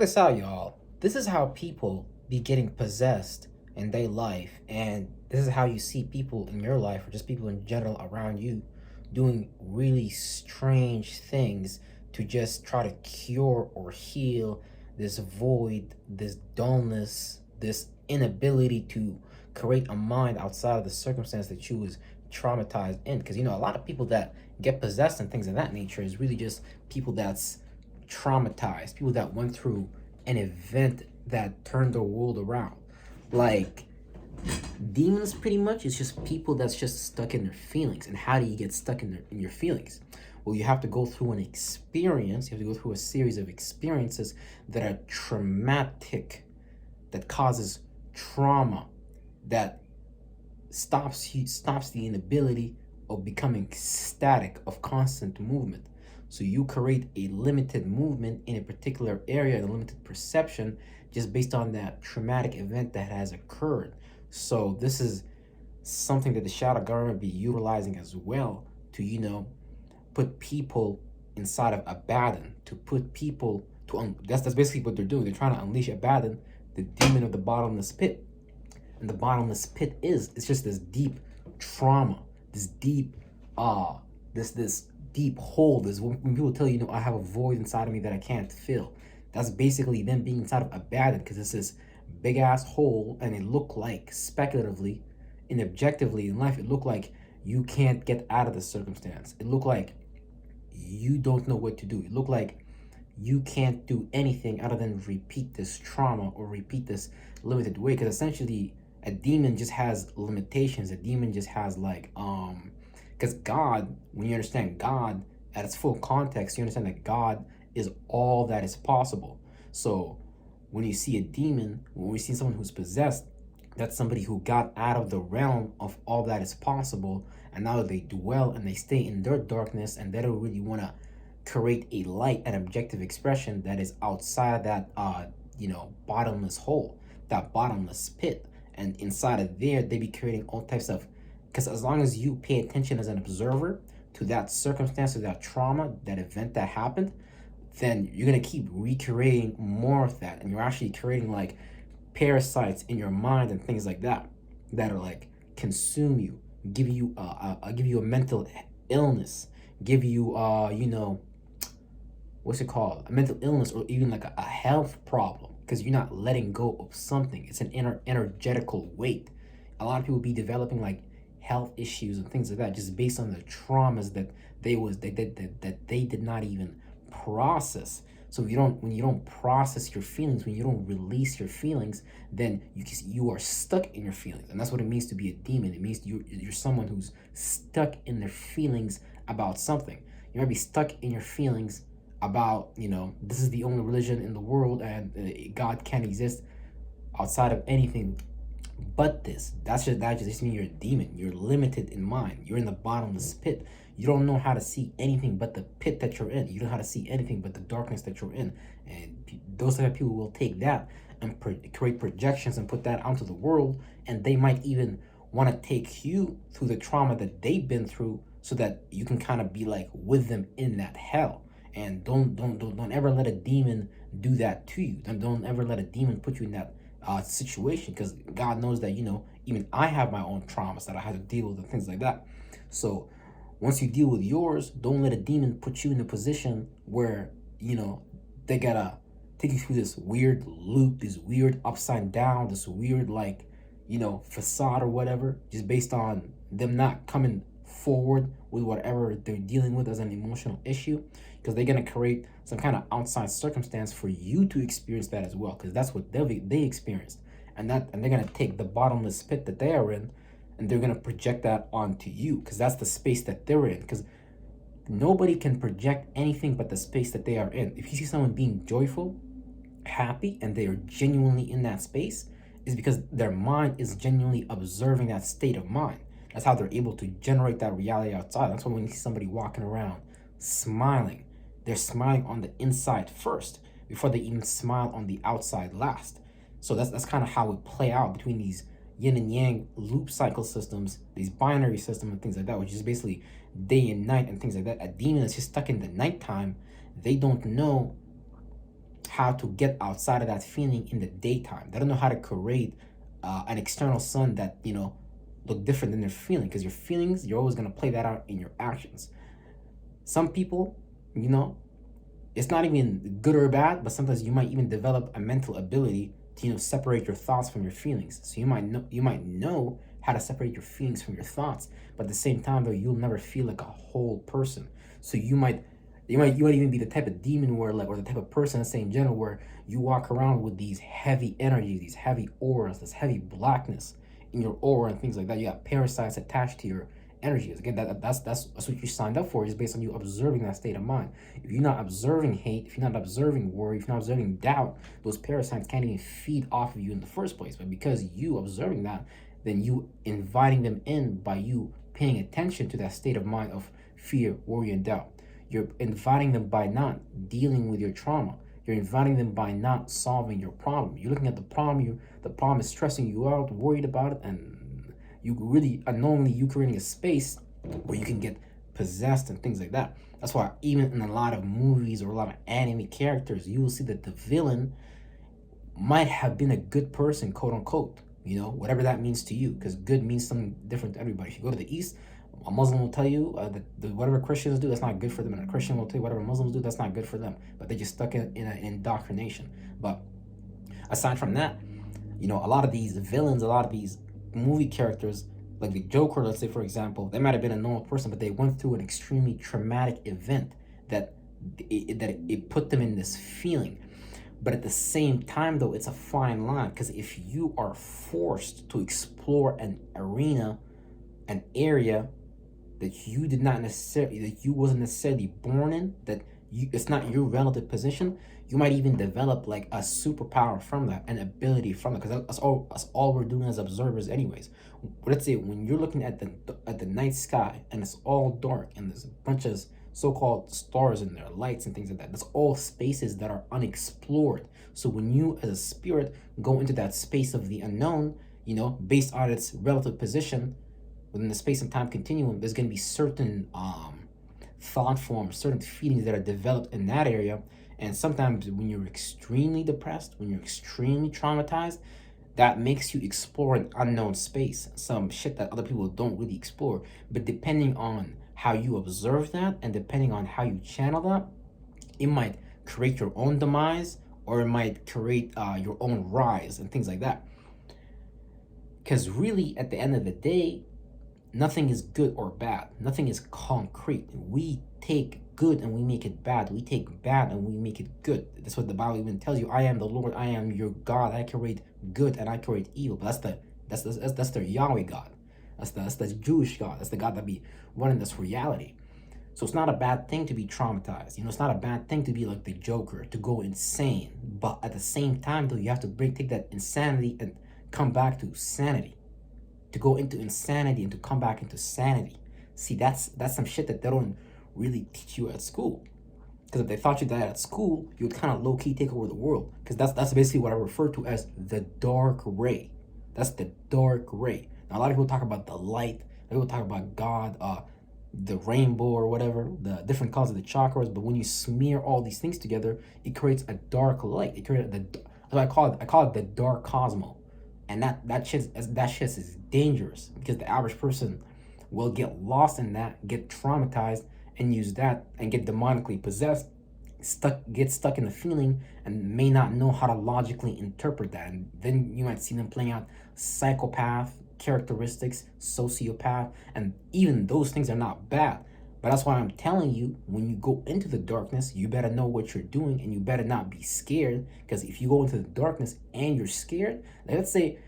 This out, y'all. This is how people be getting possessed in their life, and this is how you see people in your life, or just people in general around you, doing really strange things to just try to cure or heal this void, this dullness, this inability to create a mind outside of the circumstance that you was traumatized in. Because a lot of people that get possessed and things of that nature is really just people that's traumatized, people that went through an event that turned their world around. Like, demons pretty much is just people that's just stuck in their feelings. And how do you get stuck in your feelings? Well, you have to go through an experience. You have to go through a series of experiences that are traumatic, that causes trauma, that stops the inability of becoming static, of constant movement. So you create a limited movement in a particular area, a limited perception, just based on that traumatic event that has occurred. So this is something that the shadow government be utilizing as well to, put people inside of Abaddon, to put people that's basically what they're doing. They're trying to unleash Abaddon, the demon of the bottomless pit. And the bottomless pit it's just this deep trauma, this deep this deep hole. This when people tell you, I have a void inside of me that I can't fill. That's basically them being inside of Abaddon, because it's this big ass hole, and it looked like speculatively and objectively in life, it looked like you can't get out of the circumstance. It looked like you don't know what to do. It looked like you can't do anything other than repeat this trauma or repeat this limited way, because essentially a demon just has limitations. A demon just has because God, when you understand God at its full context, you understand that God is all that is possible. So when you see a demon, when we see someone who's possessed, that's somebody who got out of the realm of all that is possible, and now they dwell and they stay in their darkness, and they don't really want to create a light and objective expression that is outside of that bottomless hole, that bottomless pit. And inside of there, they be creating all types of, because as long as you pay attention as an observer to that circumstance, to that trauma, that event that happened, then you're going to keep recreating more of that, and you're actually creating like parasites in your mind and things like that that are like consume you, give you a mental illness, give you what's it called, a mental illness, or even like a health problem, because you're not letting go of something. It's an energetical weight. A lot of people be developing like health issues and things like that just based on the traumas that they did not even process. So if when you don't process your feelings, when you don't release your feelings, then you are stuck in your feelings. And that's what it means to be a demon. It means you're someone who's stuck in their feelings about something. You might be stuck in your feelings about, this is the only religion in the world, and God can't exist outside of anything but this. That just means you're a demon. You're limited in mind. You're in the bottomless pit. You don't know how to see anything but the pit that you're in. You don't know how to see anything but the darkness that you're in. And those type of people will take that and create projections and put that onto the world. And they might even want to take you through the trauma that they've been through, so that you can kind of be like with them in that hell. And don't ever let a demon do that to you. Don't ever let a demon put you in that situation, because God knows that even I have my own traumas that I had to deal with and things like that. So once you deal with yours, don't let a demon put you in a position where they gotta take you through this weird loop, this weird upside down, this weird facade or whatever, just based on them not coming forward with whatever they're dealing with as an emotional issue, because they're going to create some kind of outside circumstance for you to experience that as well, because that's what they experienced. And they're going to take the bottomless pit that they are in, and they're going to project that onto you, because that's the space that they're in. Because nobody can project anything but the space that they are in. If you see someone being joyful, happy, and they are genuinely in that space, is because their mind is genuinely observing that state of mind. That's how they're able to generate that reality outside. That's why when you see somebody walking around smiling, they're smiling on the inside first before they even smile on the outside last. So that's kind of how it play out between these yin and yang loop cycle systems, these binary systems and things like that, which is basically day and night and things like that. A demon is just stuck in the nighttime. They don't know how to get outside of that feeling in the daytime. They don't know how to create an external sun that, look different than their feeling, because your feelings, you're always going to play that out in your actions. Some people, it's not even good or bad, but sometimes you might even develop a mental ability to, separate your thoughts from your feelings. So you might know how to separate your feelings from your thoughts, but at the same time though, you'll never feel like a whole person. So you might even be the type of demon or the type of person, let's say in general, where you walk around with these heavy energies, these heavy auras, this heavy blackness in your aura and things like that. You got parasites attached to your energies. Again, that's what you signed up for, is based on you observing that state of mind. If you're not observing hate, if you're not observing worry, if you're not observing doubt, those parasites can't even feed off of you in the first place. But because you observing that, then you inviting them in by you paying attention to that state of mind of fear, worry, and doubt. You're inviting them by not dealing with your trauma. You're inviting them by not solving your problem. You're looking at the problem. The problem is stressing you out, worried about it, and you really unknowingly you creating a space where you can get possessed and things like that. That's why even in a lot of movies or a lot of anime characters, you will see that the villain might have been a good person, quote unquote. Whatever that means to you, because good means something different to everybody. If you go to the East, a Muslim will tell you that whatever Christians do, that's not good for them, and a Christian will tell you whatever Muslims do, that's not good for them. But they're just stuck in an indoctrination. But aside from that, a lot of these villains, a lot of these movie characters, like the Joker, let's say for example, they might have been a normal person, but they went through an extremely traumatic event that it put them in this feeling. But at the same time, though, it's a fine line, because if you are forced to explore an arena, an area that you wasn't necessarily born in, it's not your relative position, you might even develop like a superpower from that, an ability from that, because that's all we're doing as observers anyways. Let's say when you're looking at the night sky and it's all dark and there's a bunch of so-called stars in there, lights and things like that, that's all spaces that are unexplored. So when you as a spirit go into that space of the unknown, based on its relative position within the space and time continuum, there's going to be certain thought forms, certain feelings that are developed in that area. And sometimes when you're extremely depressed, when you're extremely traumatized, that makes you explore an unknown space, some shit that other people don't really explore. But depending on how you observe that and depending on how you channel that, it might create your own demise, or it might create your own rise and things like that. Because really, at the end of the day, nothing is good or bad. Nothing is concrete. We take good and we make it bad. We take bad and we make it good. That's what the Bible even tells you. I am the Lord. I am your God. I create good and I create evil. But that's the Yahweh God. That's the Jewish God. That's the God that be running this reality. So it's not a bad thing to be traumatized. It's not a bad thing to be like the Joker, to go insane. But at the same time, though, you have to take that insanity and come back to sanity. To go into insanity and to come back into sanity. See, that's some shit that they don't really teach you at school. Because if they taught you that at school, you would kind of low-key take over the world. Because that's basically what I refer to as the dark ray. That's the dark ray. Now, a lot of people talk about the light. People talk about God, the rainbow or whatever, the different colors of the chakras. But when you smear all these things together, it creates a dark light. It creates that's what I call it the dark cosmos. And that shit is dangerous, because the average person will get lost in that, get traumatized, and use that and get demonically possessed, get stuck in the feeling, and may not know how to logically interpret that. And then you might see them playing out psychopath characteristics, sociopath, and even those things are not bad. But that's why I'm telling you, when you go into the darkness, you better know what you're doing and you better not be scared. Because if you go into the darkness and you're scared, let's say,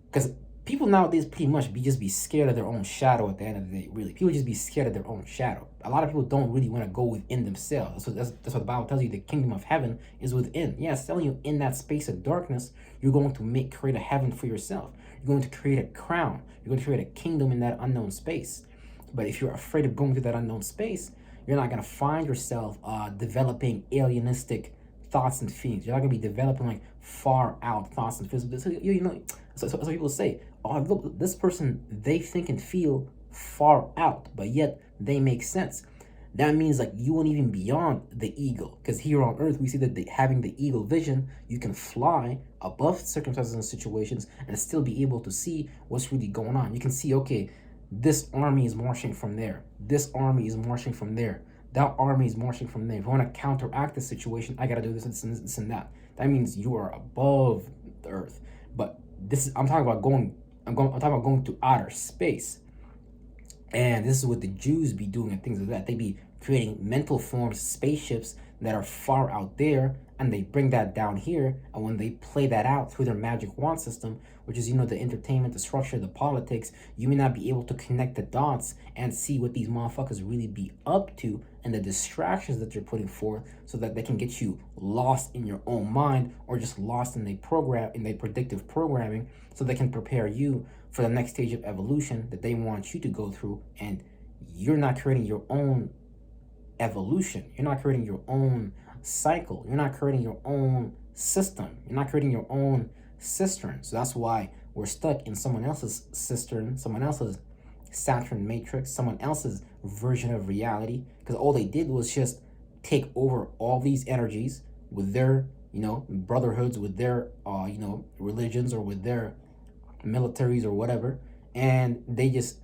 because people nowadays pretty much just be scared of their own shadow at the end of the day, really. People just be scared of their own shadow. A lot of people don't really want to go within themselves. That's what the Bible tells you, the kingdom of heaven is within. Yeah, it's telling you in that space of darkness, you're going to create a heaven for yourself. You're going to create a crown. You're going to create a kingdom in that unknown space. But if you're afraid of going through that unknown space, you're not going to find yourself developing alienistic thoughts and feelings. You're not going to be developing like far out thoughts and feelings. So people say, oh, look, this person, they think and feel far out, but yet they make sense. that means like you went even beyond the eagle. Because here on earth, we see that having the eagle vision, you can fly above circumstances and situations and still be able to see what's really going on. You can see, okay, this army is marching from there. This army is marching from there. That army is marching from there. If I want to counteract this situation, I got to do this and this and that. That means you are above the earth. But this is, I'm talking about I'm talking about going to outer space. And this is what the Jews be doing and things like that. They be creating mental forms, spaceships that are far out there, and they bring that down here. And when they play that out through their magic wand system, which is, the entertainment, the structure, the politics, you may not be able to connect the dots and see what these motherfuckers really be up to and the distractions that they're putting forth, so that they can get you lost in your own mind or just lost in their predictive programming, so they can prepare you for the next stage of evolution that they want you to go through. And you're not creating your own evolution. You're not creating your own cycle. You're not creating your own system. You're not creating your own cistern. So that's why we're stuck in someone else's cistern, someone else's Saturn matrix, someone else's version of reality, because all they did was just take over all these energies with their, brotherhoods, with their, religions, or with their militaries or whatever, and they just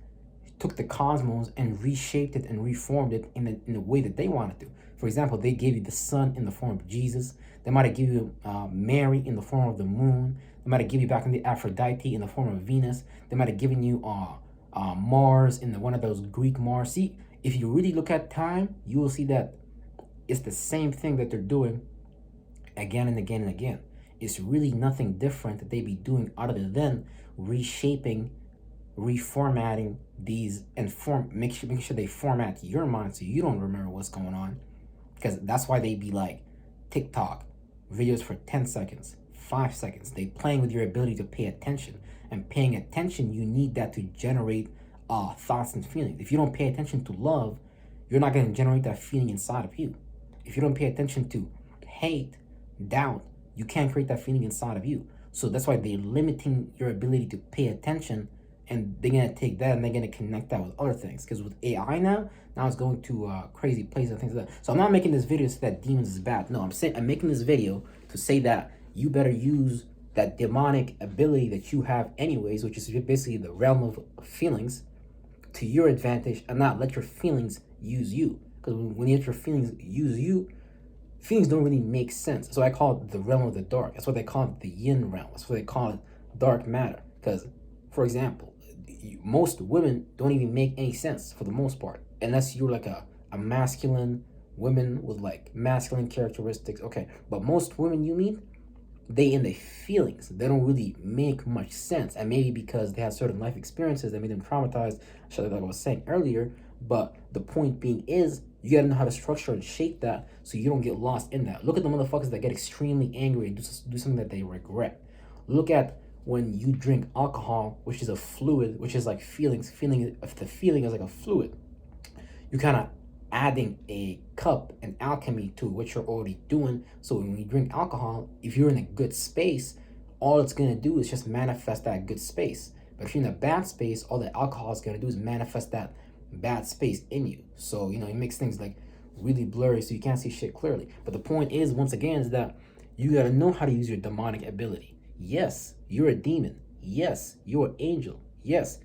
took the cosmos and reshaped it and reformed it in the way that they wanted to. For example, they gave you the sun in the form of Jesus. They might have given you Mary in the form of the moon. They might have given you back in the Aphrodite in the form of Venus. They might have given you Mars in one of those Greek Mars. See, if you really look at time, you will see that it's the same thing that they're doing again and again and again. It's really nothing different that they be doing other than reshaping, reformatting these, and making sure they format your mind so you don't remember what's going on. Because that's why they be like TikTok videos for 10 seconds, 5 seconds. They playing with your ability to pay attention. And paying attention, you need that to generate thoughts and feelings. If you don't pay attention to love, you're not going to generate that feeling inside of you. If you don't pay attention to hate, doubt, you can't create that feeling inside of you. So that's why they're limiting your ability to pay attention, and they're going to take that and they're going to connect that with other things. Because with AI now it's going to crazy places and things like that. So I'm not making this video to say that demons is bad. No, I'm making this video to say that you better use that demonic ability that you have anyways, which is basically the realm of feelings, to your advantage, and not let your feelings use you. Because when you let your feelings use you, feelings don't really make sense. So I call it the realm of the dark. That's what they call it, the yin realm. That's what they call it, dark matter. Because, for example, most women don't even make any sense for the most part, unless you're like a masculine woman with like masculine characteristics. Okay, but most women you meet, they in their feelings, they don't really make much sense. And maybe because they have certain life experiences that made them traumatized, like I was saying earlier. But the point being is, you gotta know how to structure and shape that so you don't get lost in that. Look at the motherfuckers that get extremely angry and do something that they regret. Look at when you drink alcohol, which is a fluid, which is like feelings. The feeling is like a fluid. You kind of adding a cup and alchemy to what you're already doing. So when you drink alcohol, if you're in a good space, all it's gonna do is just manifest that good space. But if you're in a bad space, all the alcohol is gonna do is manifest that bad space in you. So it makes things like really blurry, so you can't see shit clearly. But the point is, once again, is that you gotta know how to use your demonic ability. Yes, you're a demon. Yes, you're an angel. Yes,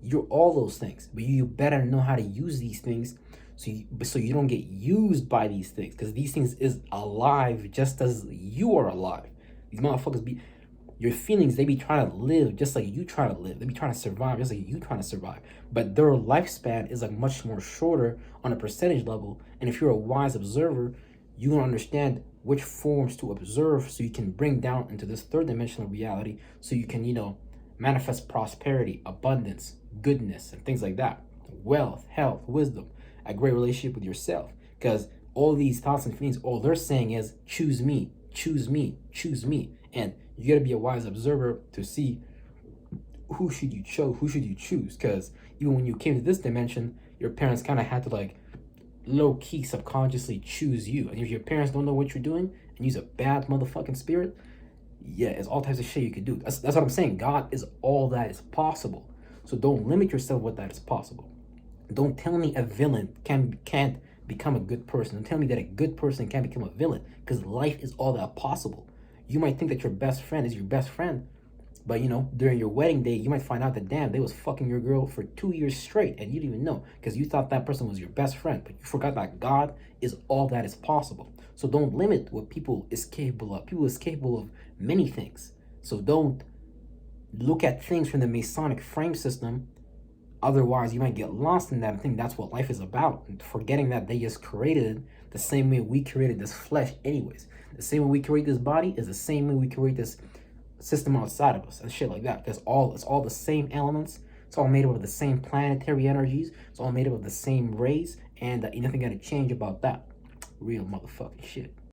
you're all those things. But you better know how to use these things so you don't get used by these things, because these things is alive just as you are alive. These motherfuckers your feelings, they be trying to live just like you try to live. They be trying to survive just like you trying to survive. But their lifespan is like much more shorter on a percentage level. And if you're a wise observer, you can understand which forms to observe so you can bring down into this third dimensional reality, so you can, manifest prosperity, abundance, goodness, and things like that. Wealth, health, wisdom, a great relationship with yourself. Because all these thoughts and feelings, all they're saying is, choose me, choose me, choose me. And you gotta be a wise observer to see who should you choose. Because even when you came to this dimension, your parents kind of had to like low-key subconsciously choose you. And if your parents don't know what you're doing and use a bad motherfucking spirit, yeah, it's all types of shit you could do. That's what I'm saying. God is all that is possible. So don't limit yourself with that is possible. Don't tell me a villain can't become a good person. Don't tell me that a good person can't become a villain, because life is all that possible. You might think that your best friend is your best friend, but you know, during your wedding day, you might find out that damn, they was fucking your girl for 2 years straight, and you didn't even know because you thought that person was your best friend, but you forgot that God is all that is possible. So don't limit what people is capable of. People is capable of many things. So don't look at things from the Masonic frame system. Otherwise, you might get lost in that and think that's what life is about, and forgetting that they just created it the same way we created this flesh, anyways. The same way we create this body is the same way we create this system outside of us and shit like that. It's all the same elements. It's all made up of the same planetary energies. It's all made up of the same rays, and nothing gonna change about that. Real motherfucking shit.